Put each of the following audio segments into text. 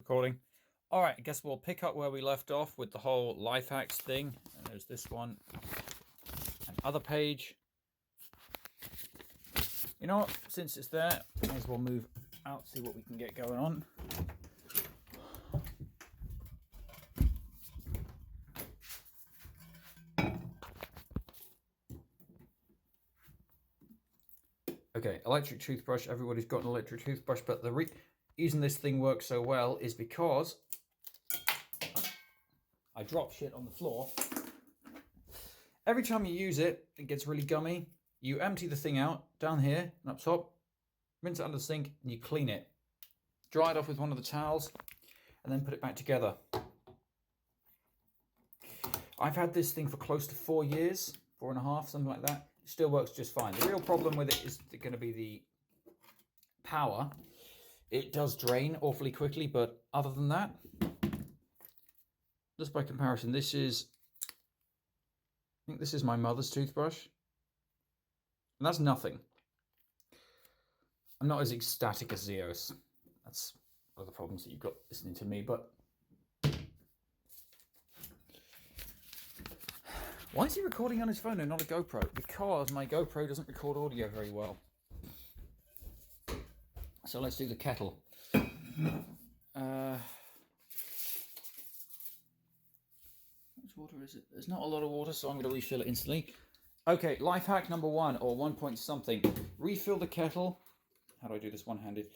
recording. All right, I guess we'll pick up where we left off with the whole LifeHacks thing. And there's this one. Another page. You know what? Since it's there, may as well move out, see what we can get going on. Okay, electric toothbrush. Everybody's got an electric toothbrush, but the reason this thing works so well is because I drop shit on the floor. Every time you use it, it gets really gummy. You empty the thing out down here and up top, rinse it under the sink, and you clean it. Dry it off with one of the towels, and then put it back together. I've had this thing for close to 4 years, 4.5, something like that. It still works just fine. The real problem with it is going to be the power. It does drain awfully quickly, but other than that, just by comparison, I think this is my mother's toothbrush. And that's nothing. I'm not as ecstatic as Zeos. That's one of the problems that you've got listening to me, but why is he recording on his phone and not a GoPro? Because my GoPro doesn't record audio very well. So let's do the kettle. How much water is it? There's not a lot of water, so I'm going to refill it instantly. Okay, life hack number 1, or 1 point something. Refill the kettle. How do I do this one-handed?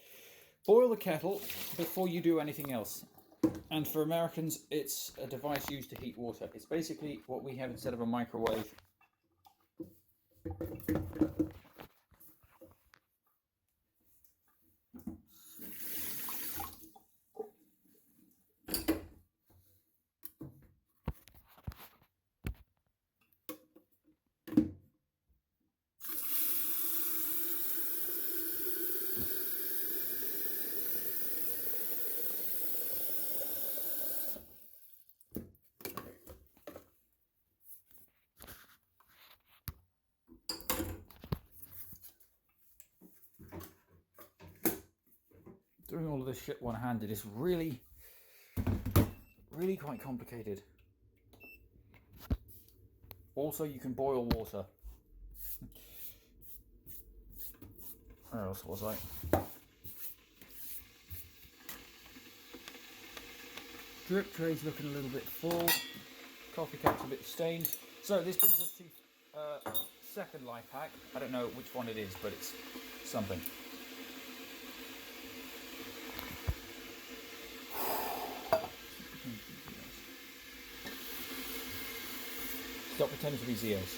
Boil the kettle before you do anything else. And for Americans, it's a device used to heat water. It's basically what we have instead of a microwave. Doing all of this shit one-handed is really quite complicated. Also, you can boil water. Where else was I? Drip tray's looking a little bit full. Coffee cup's a bit stained. So this brings us to second life hack. I don't know which one it is, but it's something. Stop pretending to be Zeos.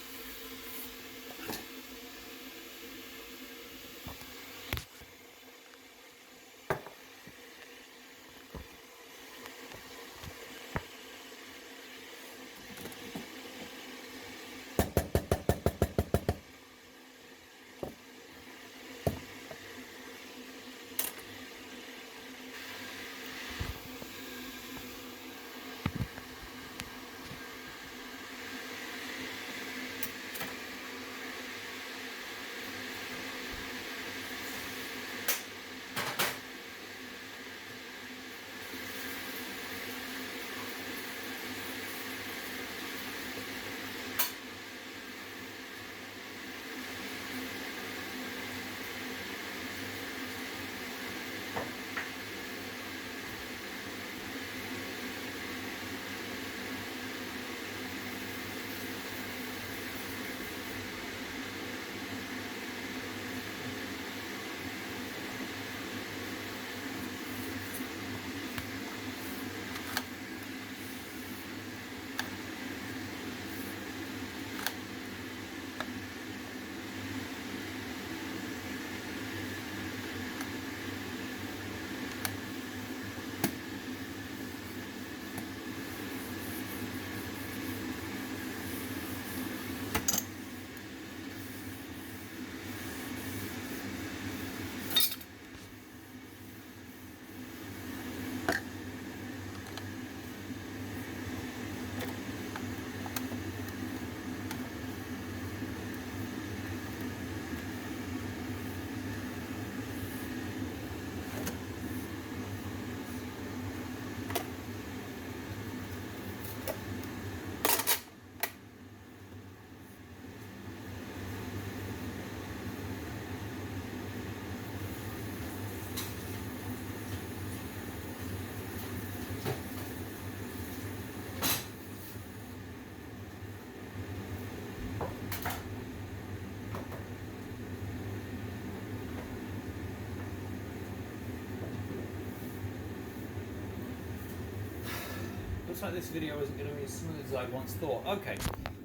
looks like this video isn't going to be as smooth as I once thought. Okay,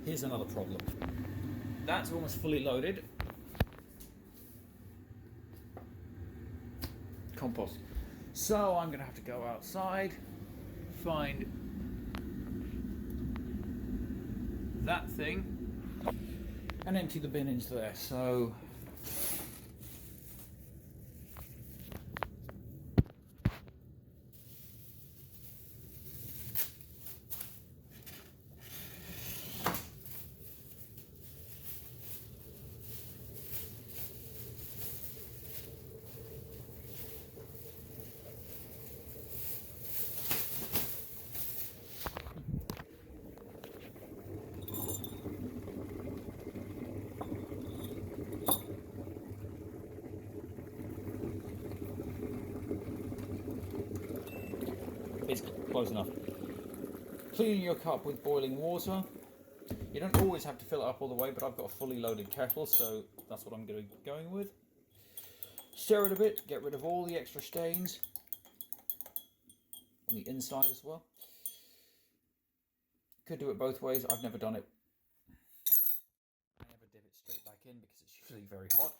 here's another problem. That's almost fully loaded. Compost. So I'm going to have to go outside, find that thing, and empty the bin into there. So it's close enough. Cleaning your cup with boiling water. You don't always have to fill it up all the way, but I've got a fully loaded kettle, so that's what I'm going to be going with. Stir it a bit, get rid of all the extra stains on the inside as well. Could do it both ways. I've never done it. I never dip it straight back in because it's usually very hot.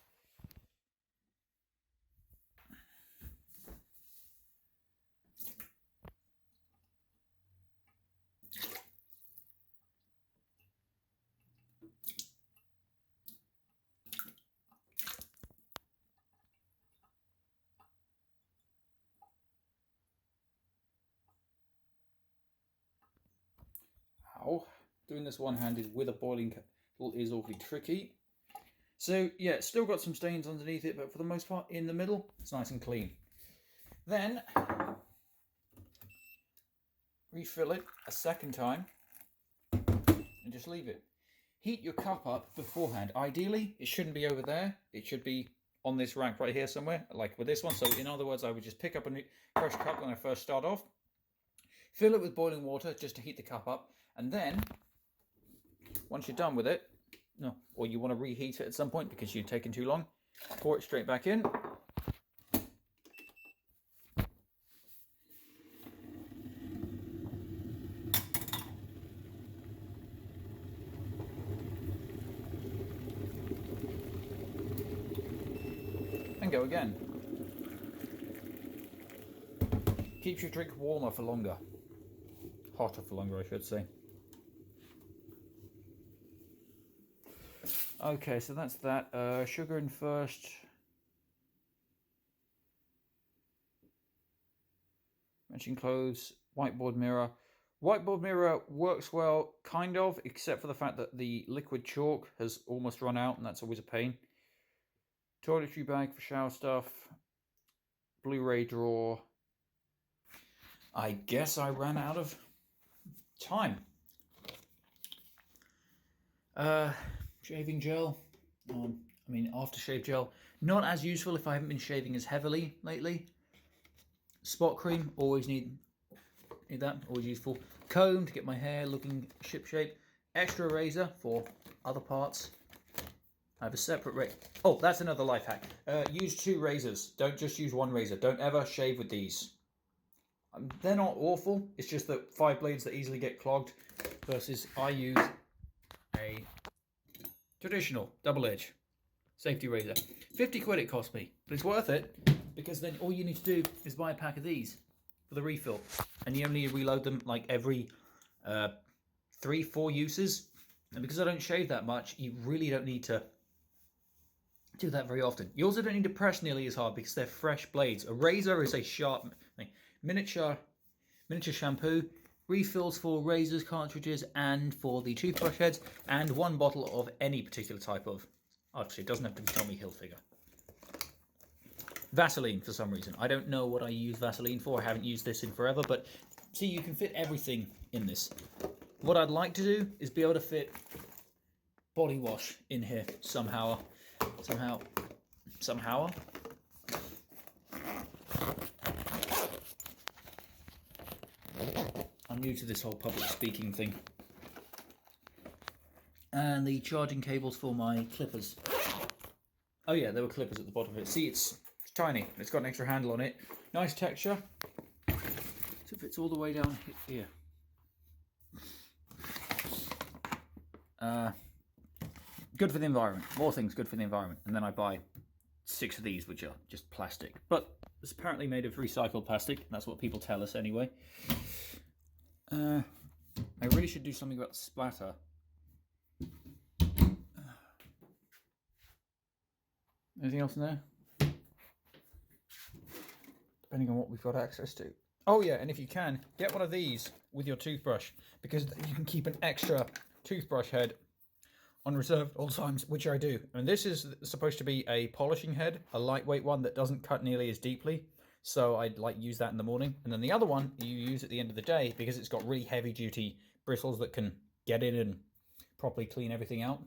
Doing this one-handed with a boiling kettle is awfully tricky. So yeah, it's still got some stains underneath it, but for the most part in the middle it's nice and clean. Then refill it a second time and just leave it. Heat your cup up beforehand. Ideally it shouldn't be over there, it should be on this rack right here somewhere, like with this one. So in other words, I would just pick up a new fresh cup when I first start off, fill it with boiling water just to heat the cup up, and then once you're done with it, or you want to reheat it at some point because you've taken too long, pour it straight back in. And go again. Keeps your drink warmer for longer. Hotter for longer, I should say. Okay, so that's that. Sugar in first. Matching clothes. Whiteboard mirror. Whiteboard mirror works well, kind of, except for the fact that the liquid chalk has almost run out, and that's always a pain. Toiletry bag for shower stuff. Blu-ray drawer. I guess I ran out of time. Shaving gel. I mean, aftershave gel. Not as useful if I haven't been shaving as heavily lately. Spot cream. Always need that. Always useful. Comb to get my hair looking shipshape. Extra razor for other parts. I have a separate razor. Oh, that's another life hack. Use 2 razors. Don't just use 1 razor. Don't ever shave with these. They're not awful. It's just that 5 blades that easily get clogged versus I use a traditional double edge safety razor. 50 quid it cost me, but it's worth it because then all you need to do is buy a pack of these for the refill, and you only reload them like every 3-4 uses. And because I don't shave that much, you really don't need to do that very often. You also don't need to press nearly as hard because they're fresh blades. A razor is a sharp thing. Miniature shampoo, refills for razors, cartridges, and for the toothbrush heads, and 1 bottle of any particular type of, actually it doesn't have to be Tommy Hilfiger. Vaseline for some reason. I don't know what I use Vaseline for. I haven't used this in forever, but see, you can fit everything in this. What I'd like to do is be able to fit body wash in here somehow. I'm new to this whole public speaking thing. And the charging cables for my clippers. Oh yeah, there were clippers at the bottom of it. See, it's tiny. It's got an extra handle on it. Nice texture. So it fits all the way down here. Good for the environment. More things good for the environment. And then I buy 6 of these, which are just plastic. But it's apparently made of recycled plastic. That's what people tell us anyway. I really should do something about the splatter. Anything else in there? Depending on what we've got access to. Oh yeah, and if you can, get one of these with your toothbrush, because you can keep an extra toothbrush head on reserve at all times, which I do. And this is supposed to be a polishing head, a lightweight one that doesn't cut nearly as deeply. So I'd like use that in the morning. And then the other one you use at the end of the day because it's got really heavy duty bristles that can get in and properly clean everything out.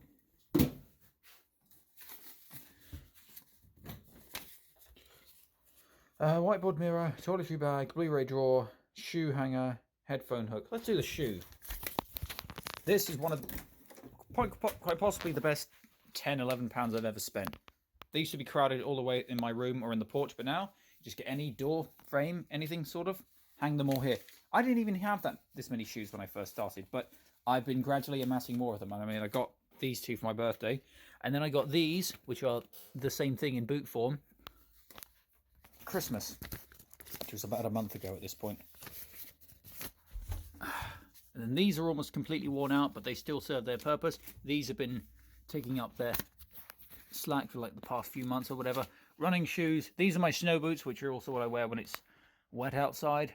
Whiteboard mirror, toiletry bag, Blu-ray drawer, shoe hanger, headphone hook. Let's do the shoe. This is one of the, quite possibly the best £10-11 I've ever spent. They used to be crowded all the way in my room or in the porch, but now you just get any door frame, anything sort of, hang them all here. I didn't even have this many shoes when I first started, but I've been gradually amassing more of them. I mean, I got these 2 for my birthday, and then I got these, which are the same thing in boot form, Christmas, which was about a month ago at this point. And then these are almost completely worn out, but they still serve their purpose. These have been taking up their slack for like the past few months or whatever. Running shoes. These are my snow boots, which are also what I wear when it's wet outside.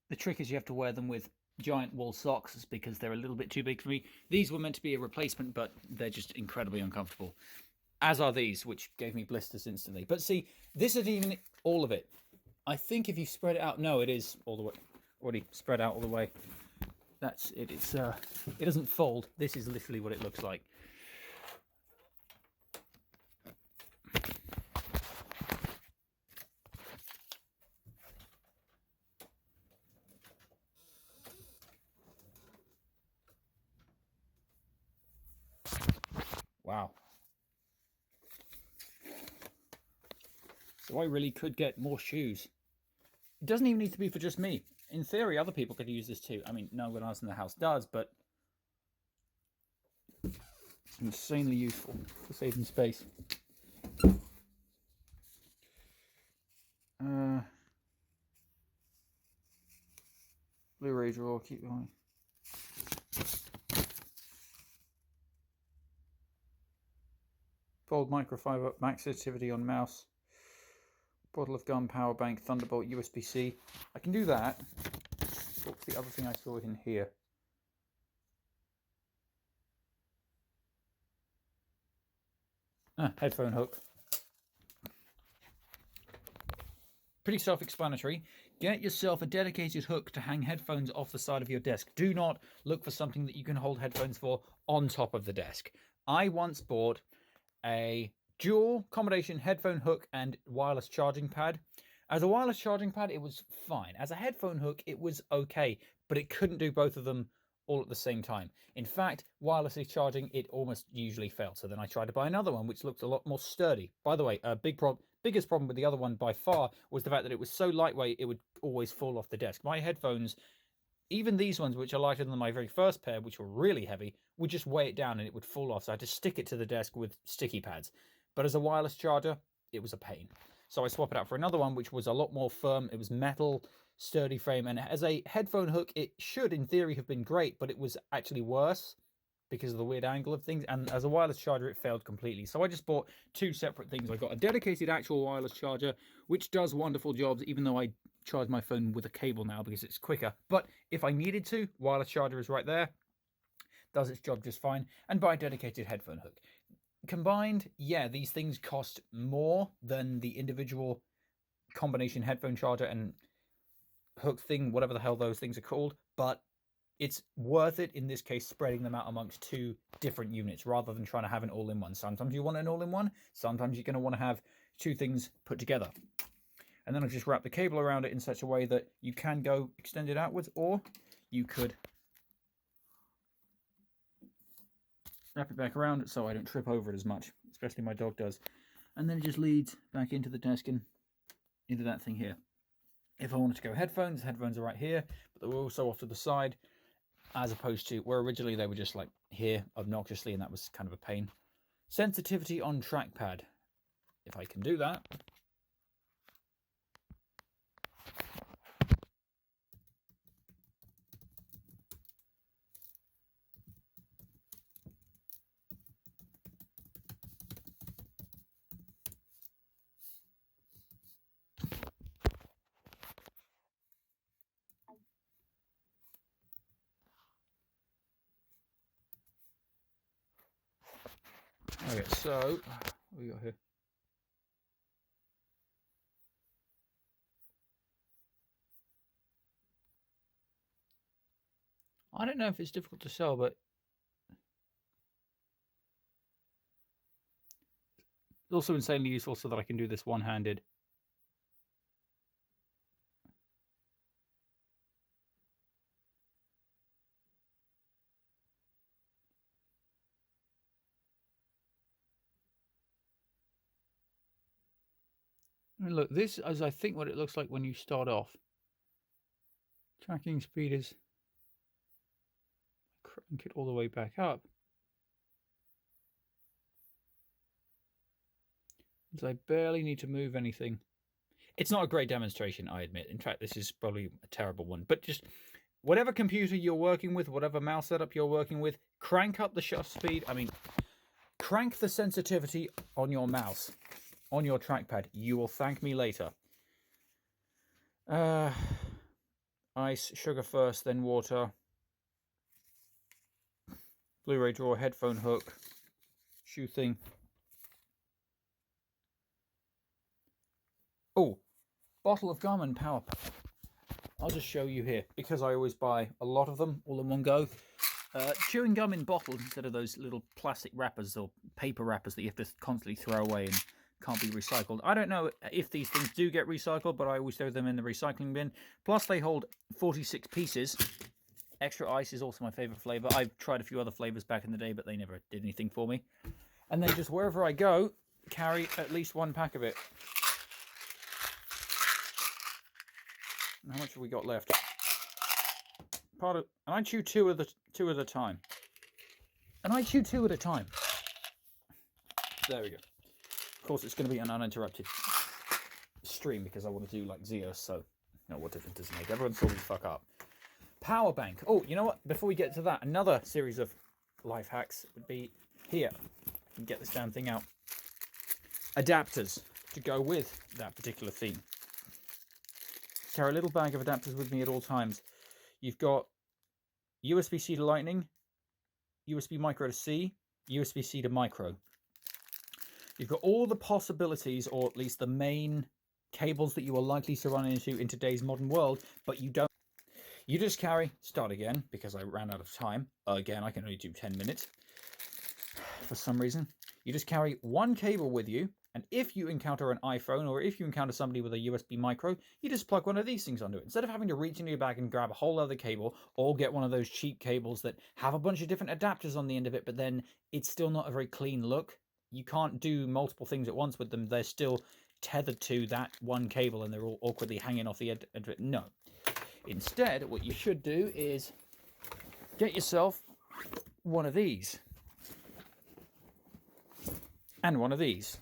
The trick is you have to wear them with giant wool socks because they're a little bit too big for me. These were meant to be a replacement, but they're just incredibly uncomfortable. As are these, which gave me blisters instantly. But see, this isn't even all of it. I think if you spread it out, no, it is all the way, already spread out all the way. That's it. It's it doesn't fold. This is literally what it looks like. Wow. So I really could get more shoes. It doesn't even need to be for just me. In theory, other people could use this too. I mean, no one else in the house does, but it's insanely useful for saving space. Blu-ray drawer, keep going. Fold microfiber, max sensitivity on mouse. Bottle of gum, power bank, Thunderbolt, USB-C. I can do that. What's the other thing I saw in here? Headphone hook. Pretty self-explanatory. Get yourself a dedicated hook to hang headphones off the side of your desk. Do not look for something that you can hold headphones for on top of the desk. I once bought a dual combination headphone hook and wireless charging pad. As a wireless charging pad, it was fine. As a headphone hook, it was okay, but it couldn't do both of them all at the same time. In fact, wirelessly charging, it almost usually failed. So then I tried to buy another one, which looked a lot more sturdy. By the way, biggest problem with the other one by far was the fact that it was so lightweight, it would always fall off the desk. My headphones, even these ones, which are lighter than my very first pair, which were really heavy, would just weigh it down and it would fall off. So I had to stick it to the desk with sticky pads. But as a wireless charger, it was a pain. So I swapped it out for another one, which was a lot more firm. It was metal, sturdy frame. And as a headphone hook, it should, in theory, have been great, but it was actually worse because of the weird angle of things. And as a wireless charger, it failed completely. So I just bought 2 separate things. I got a dedicated actual wireless charger, which does wonderful jobs, even though I charge my phone with a cable now because it's quicker. But if I needed to, wireless charger is right there. Does its job just fine. And buy a dedicated headphone hook. Combined, yeah, these things cost more than the individual combination headphone charger and hook thing, whatever the hell those things are called, but it's worth it in this case, spreading them out amongst 2 different units rather than trying to have an all-in-one. Sometimes you want an all-in-one, sometimes you're going to want to have 2 things put together. And then I've just wrapped the cable around it in such a way that you can go extend it outwards, or you could wrap it back around so I don't trip over it as much, especially my dog does. And then it just leads back into the desk and into that thing here. If I wanted to go headphones are right here, but they're also off to the side. as opposed to where originally they were just like here obnoxiously, and that was kind of a pain. Sensitivity on trackpad. If I can do that. Okay, so what we got here? I don't know if it's difficult to sell, but it's also insanely useful so that I can do this one-handed. I mean, look, this is, I think, what it looks like when you start off. Tracking speed is, crank it all the way back up. Because I barely need to move anything. It's not a great demonstration, I admit. In fact, this is probably a terrible one. But just whatever computer you're working with, whatever mouse setup you're working with, crank up the shutter speed. I mean, crank the sensitivity on your mouse, on your trackpad. You will thank me later. Ice, sugar first, then water. Blu-ray drawer, headphone hook, shoe thing. Oh, bottle of gum and power pack. I'll just show you here, because I always buy a lot of them all in one go. Chewing gum in bottles instead of those little plastic wrappers or paper wrappers that you have to constantly throw away and can't be recycled. I don't know if these things do get recycled, but I always throw them in the recycling bin. Plus they hold 46 pieces. Extra ice is also my favorite flavor. I've tried a few other flavors back in the day, but they never did anything for me. And then just wherever I go, carry at least one pack of it. How much have we got left? And I chew two at a time. And I chew two at a time. There we go. Of course, it's going to be an uninterrupted stream because I want to do like Zeos, so you know, what difference does it make? Everyone saw me fuck up. Power bank. Oh, you know what? Before we get to that, another series of life hacks would be here. I can get this damn thing out. Adapters to go with that particular theme. Carry a little bag of adapters with me at all times. You've got USB-C to Lightning, USB micro to C, USB-C to micro. You've got all the possibilities, or at least the main cables that you are likely to run into in today's modern world, but you don't. You just carry, start again, because I ran out of time. Again, I can only do 10 minutes for some reason. You just carry one cable with you, and if you encounter an iPhone, or if you encounter somebody with a USB micro, you just plug one of these things onto it. Instead of having to reach into your bag and grab a whole other cable, or get one of those cheap cables that have a bunch of different adapters on the end of it, but then it's still not a very clean look. You can't do multiple things at once with them. They're still tethered to that one cable, and they're all awkwardly hanging off the end of it. No. Instead, what you should do is get yourself one of these. And one of these.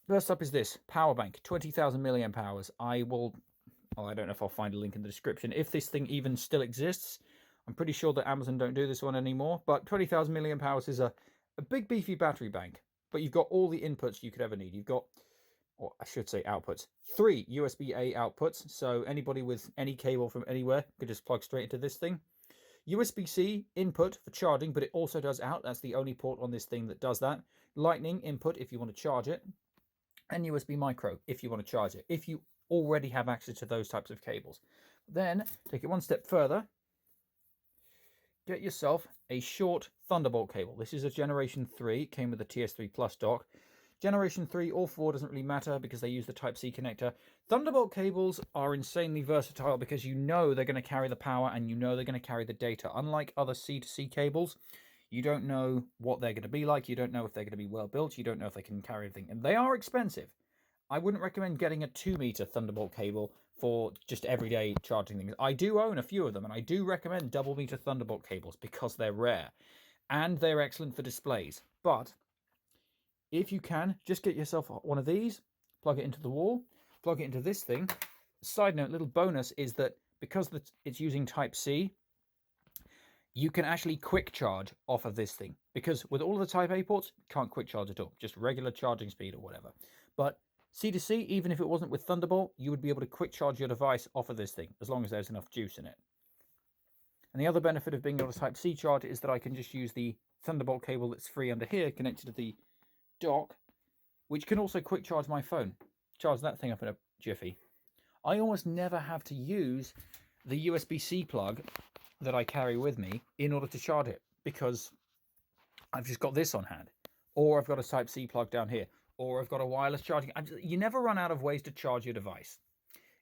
First up is this power bank, 20,000 milliamp hours. I don't know if I'll find a link in the description. If this thing even still exists, I'm pretty sure that Amazon don't do this one anymore. But 20,000 milliamp hours is a big beefy battery bank. But you've got all the inputs you could ever need. You've got, or I should say outputs, 3 USB-A outputs. So anybody with any cable from anywhere could just plug straight into this thing. USB-C input for charging, but it also does out. That's the only port on this thing that does that. Lightning input if you want to charge it. And USB micro if you want to charge it. If you already have access to those types of cables. Then take it one step further. Get yourself a short Thunderbolt cable. This is a Generation 3. It came with a TS3 Plus dock. Generation 3 or 4 doesn't really matter because they use the Type-C connector. Thunderbolt cables are insanely versatile because you know they're going to carry the power and you know they're going to carry the data. Unlike other C-to-C cables, you don't know what they're going to be like. You don't know if they're going to be well built. You don't know if they can carry anything. And they are expensive. I wouldn't recommend getting a 2-meter Thunderbolt cable for just everyday charging things. I do own a few of them, and I do recommend double meter Thunderbolt cables because they're rare and they're excellent for displays. But if you can, just get yourself one of these, plug it into the wall, plug it into this thing. Side note, little bonus is that because it's using Type-C, you can actually quick charge off of this thing. Because with all of the Type A ports, you can't quick charge at all, just regular charging speed or whatever. But C to C, even if it wasn't with Thunderbolt, you would be able to quick charge your device off of this thing, as long as there's enough juice in it. And the other benefit of being able to Type-C charge is that I can just use the Thunderbolt cable that's free under here, connected to the dock, which can also quick charge my phone. Charge that thing up in a jiffy. I almost never have to use the USB-C plug that I carry with me in order to charge it, because I've just got this on hand, or I've got a Type-C plug down here, or I've got a wireless charging. You never run out of ways to charge your device,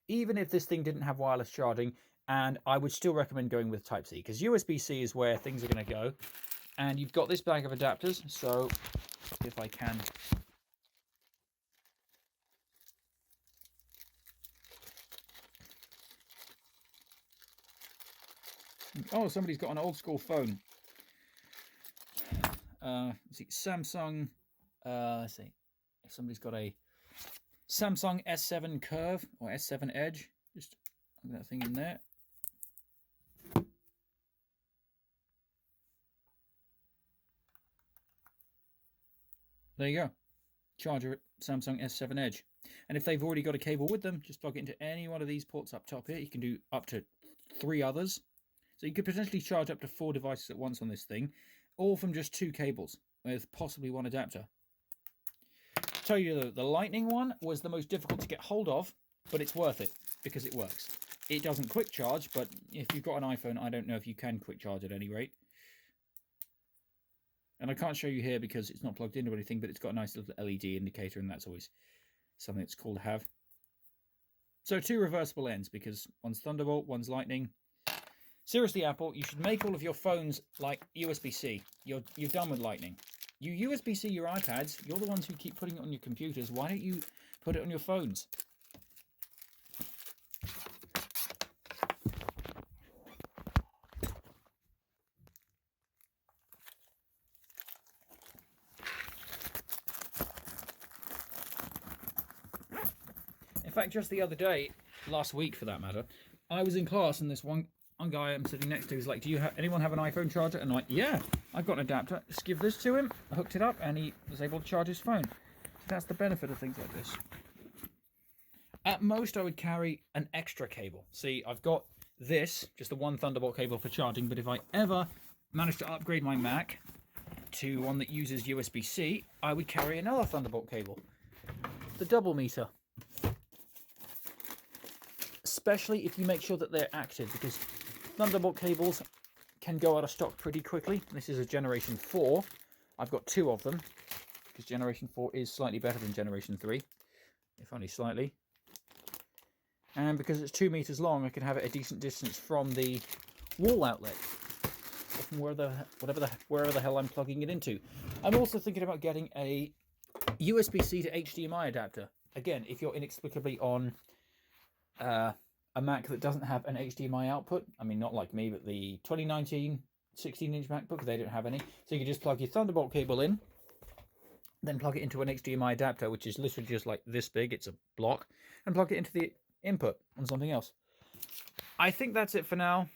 even if this thing didn't have wireless charging. And I would still recommend going with Type-C, because USB-C is where things are going to go. And you've got this bag of adapters, so if I can... Oh, somebody's got an old school phone. Let's see, Samsung. Let's see, if somebody's got a Samsung S7 Curve or S7 Edge, just put that thing in there. There you go. Charger Samsung S7 Edge. And if they've already got a cable with them, just plug it into any one of these ports up top here. You can do up to 3 others. So you could potentially charge up to 4 devices at once on this thing, all from just 2 cables, with possibly 1 adapter. I'll tell you, the Lightning one was the most difficult to get hold of, but it's worth it, because it works. It doesn't quick charge, but if you've got an iPhone, I don't know if you can quick charge at any rate. And I can't show you here because it's not plugged into anything, but it's got a nice little LED indicator, and that's always something that's cool to have. So 2 reversible ends, because one's Thunderbolt, one's Lightning. Seriously, Apple, you should make all of your phones like USB-C. You're done with Lightning. You USB-C your iPads. You're the ones who keep putting it on your computers. Why don't you put it on your phones? In fact, just the other day, last week for that matter, I was in class and this one guy I'm sitting next to is like, anyone have an iPhone charger? And I'm like, yeah, I've got an adapter. Just give this to him. I hooked it up and he was able to charge his phone. So that's the benefit of things like this. At most, I would carry an extra cable. See, I've got this, just the one Thunderbolt cable for charging, but if I ever manage to upgrade my Mac to one that uses USB-C, I would carry another Thunderbolt cable. The double meter. Especially if you make sure that they're active, because Thunderbolt cables can go out of stock pretty quickly. This is a Generation 4. I've got 2 of them, because Generation 4 is slightly better than Generation 3, if only slightly. And because it's 2 meters long, I can have it a decent distance from the wall outlet, or from wherever the hell I'm plugging it into. I'm also thinking about getting a USB-C to HDMI adapter. Again, if you're inexplicably on a Mac that doesn't have an HDMI output, I mean, not like me, but the 2019 16-inch MacBook, they don't have any. So you can just plug your Thunderbolt cable in, then plug it into an HDMI adapter, which is literally just like this big, it's a block, and plug it into the input on something else. I think that's it for now.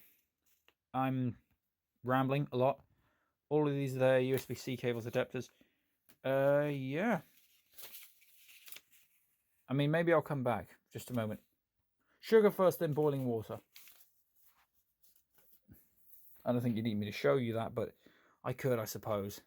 I'm rambling a lot. All of these are there, USB-C cables, adapters. Yeah. I mean, maybe I'll come back. Just a moment. Sugar first, then boiling water. I don't think you need me to show you that, but I could, I suppose.